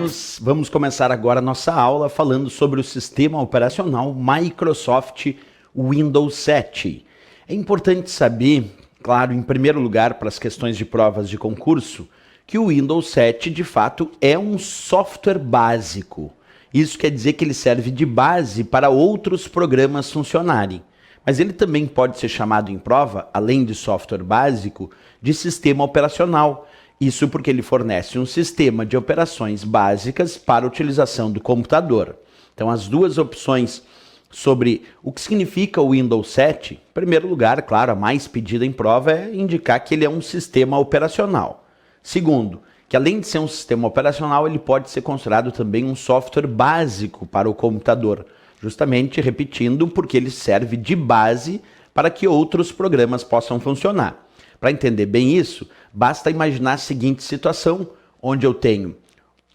alunos, vamos começar agora a nossa aula falando sobre o sistema operacional Microsoft Windows 7. É importante saber, claro, em primeiro lugar, para as questões de provas de concurso, que o Windows 7 de fato é um software básico. Isso quer dizer que ele serve de base para outros programas funcionarem. Mas ele também pode ser chamado em prova, além de software básico, de sistema operacional. Isso porque ele fornece um sistema de operações básicas para a utilização do computador. Então, as duas opções sobre o que significa o Windows 7, em primeiro lugar, claro, a mais pedida em prova é indicar que ele é um sistema operacional. Segundo, que além de ser um sistema operacional, ele pode ser considerado também um software básico para o computador, justamente repetindo porque ele serve de base para que outros programas possam funcionar. Para entender bem isso, basta imaginar a seguinte situação, onde eu tenho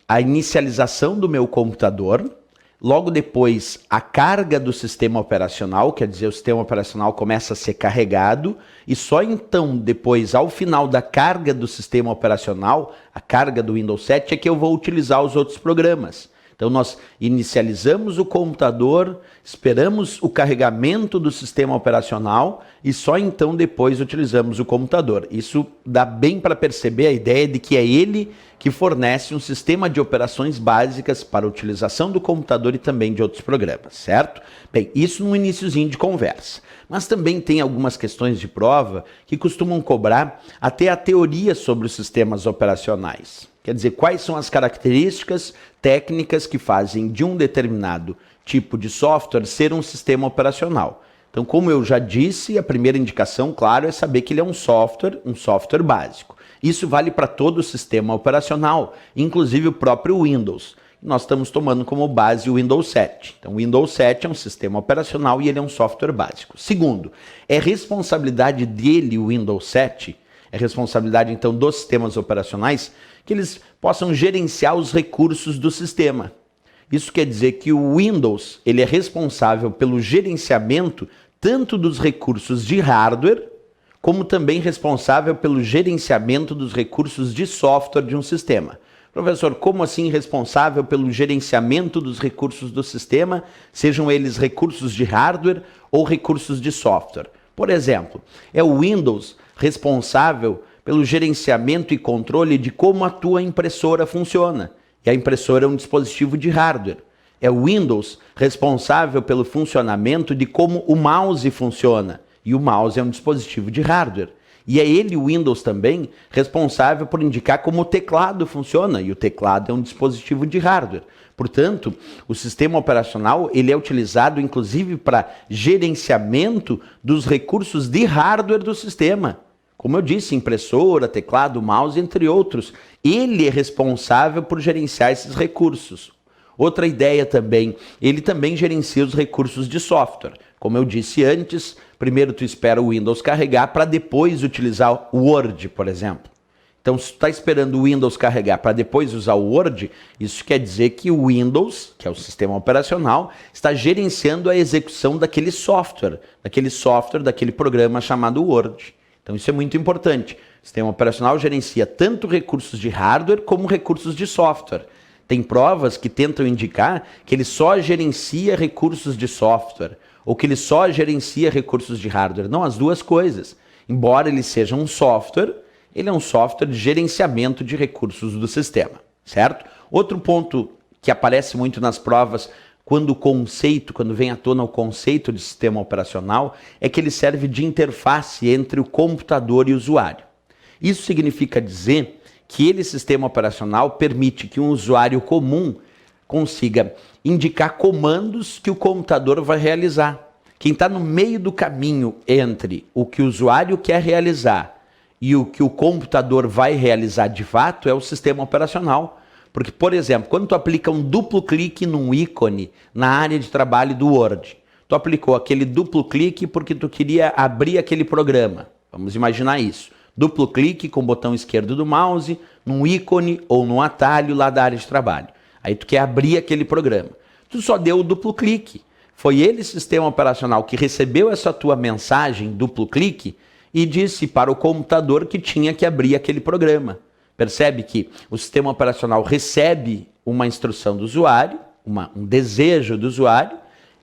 a inicialização do meu computador, logo depois a carga do sistema operacional, quer dizer, o sistema operacional começa a ser carregado, e só então, depois, ao final da carga do sistema operacional, a carga do Windows 7, é que eu vou utilizar os outros programas. Então nós inicializamos o computador, esperamos o carregamento do sistema operacional e só então depois utilizamos o computador. Isso dá bem para perceber a ideia de que é ele que fornece um sistema de operações básicas para a utilização do computador e também de outros programas, certo? Bem, isso no iniciozinho de conversa. Mas também tem algumas questões de prova que costumam cobrar até a teoria sobre os sistemas operacionais. Quer dizer, quais são as características técnicas que fazem de um determinado tipo de software ser um sistema operacional. Então, como eu já disse, a primeira indicação, claro, é saber que ele é um software básico. Isso vale para todo o sistema operacional, inclusive o próprio Windows. Nós estamos tomando como base o Windows 7. Então, o Windows 7 é um sistema operacional e ele é um software básico. Segundo, é responsabilidade dele, o Windows 7, é responsabilidade, então, dos sistemas operacionais, que eles possam gerenciar os recursos do sistema. Isso quer dizer que o Windows ele é responsável pelo gerenciamento tanto dos recursos de hardware, como também responsável pelo gerenciamento dos recursos de software de um sistema. Professor, como assim responsável pelo gerenciamento dos recursos do sistema, sejam eles recursos de hardware ou recursos de software? Por exemplo, é o Windows responsável pelo gerenciamento e controle de como a tua impressora funciona. E a impressora é um dispositivo de hardware. É o Windows responsável pelo funcionamento de como o mouse funciona. E o mouse é um dispositivo de hardware. E é ele, o Windows, também responsável por indicar como o teclado funciona. E o teclado é um dispositivo de hardware. Portanto, o sistema operacional ele é utilizado inclusive para gerenciamento dos recursos de hardware do sistema. Como eu disse, impressora, teclado, mouse, entre outros. Ele é responsável por gerenciar esses recursos. Outra ideia também, ele também gerencia os recursos de software. Como eu disse antes, primeiro tu espera o Windows carregar para depois utilizar o Word, por exemplo. Então, se tu está esperando o Windows carregar para depois usar o Word, isso quer dizer que o Windows, que é o sistema operacional, está gerenciando a execução daquele software, daquele programa chamado Word. Então isso é muito importante. O sistema operacional gerencia tanto recursos de hardware como recursos de software. Tem provas que tentam indicar que ele só gerencia recursos de software ou que ele só gerencia recursos de hardware. Não, as duas coisas. Embora ele seja um software, ele é um software de gerenciamento de recursos do sistema, certo? Outro ponto que aparece muito nas provas quando vem à tona o conceito de sistema operacional, é que ele serve de interface entre o computador e o usuário. Isso significa dizer que ele, sistema operacional, permite que um usuário comum consiga indicar comandos que o computador vai realizar. Quem está no meio do caminho entre o que o usuário quer realizar e o que o computador vai realizar de fato é o sistema operacional. Porque, por exemplo, quando tu aplica um duplo clique num ícone na área de trabalho do Word, tu aplicou aquele duplo clique porque tu queria abrir aquele programa. Vamos imaginar isso. Duplo clique com o botão esquerdo do mouse, num ícone ou num atalho lá da área de trabalho. Aí tu quer abrir aquele programa. Tu só deu o duplo clique. Foi ele, sistema operacional, que recebeu essa tua mensagem, duplo clique, e disse para o computador que tinha que abrir aquele programa. Percebe que o sistema operacional recebe uma instrução do usuário, um desejo do usuário,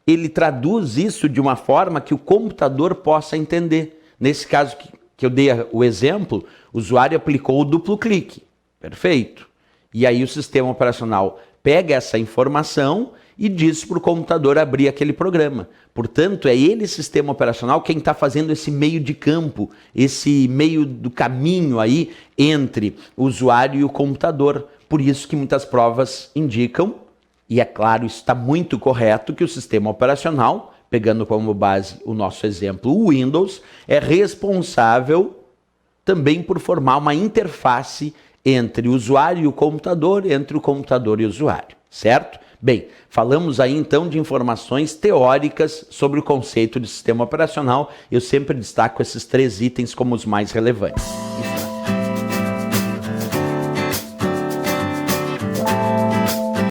ele traduz isso de uma forma que o computador possa entender. Nesse caso que eu dei o exemplo, o usuário aplicou o duplo clique. Perfeito. E aí o sistema operacional pega essa informação e diz para o computador abrir aquele programa. Portanto, é ele, sistema operacional, quem está fazendo esse meio de campo, esse meio do caminho aí entre o usuário e o computador. Por isso que muitas provas indicam, e é claro, isso está muito correto, que o sistema operacional, pegando como base o nosso exemplo, o Windows, é responsável também por formar uma interface entre o usuário e o computador, entre o computador e o usuário, certo? Bem, falamos aí então de informações teóricas sobre o conceito de sistema operacional. Eu sempre destaco esses 3 itens como os mais relevantes.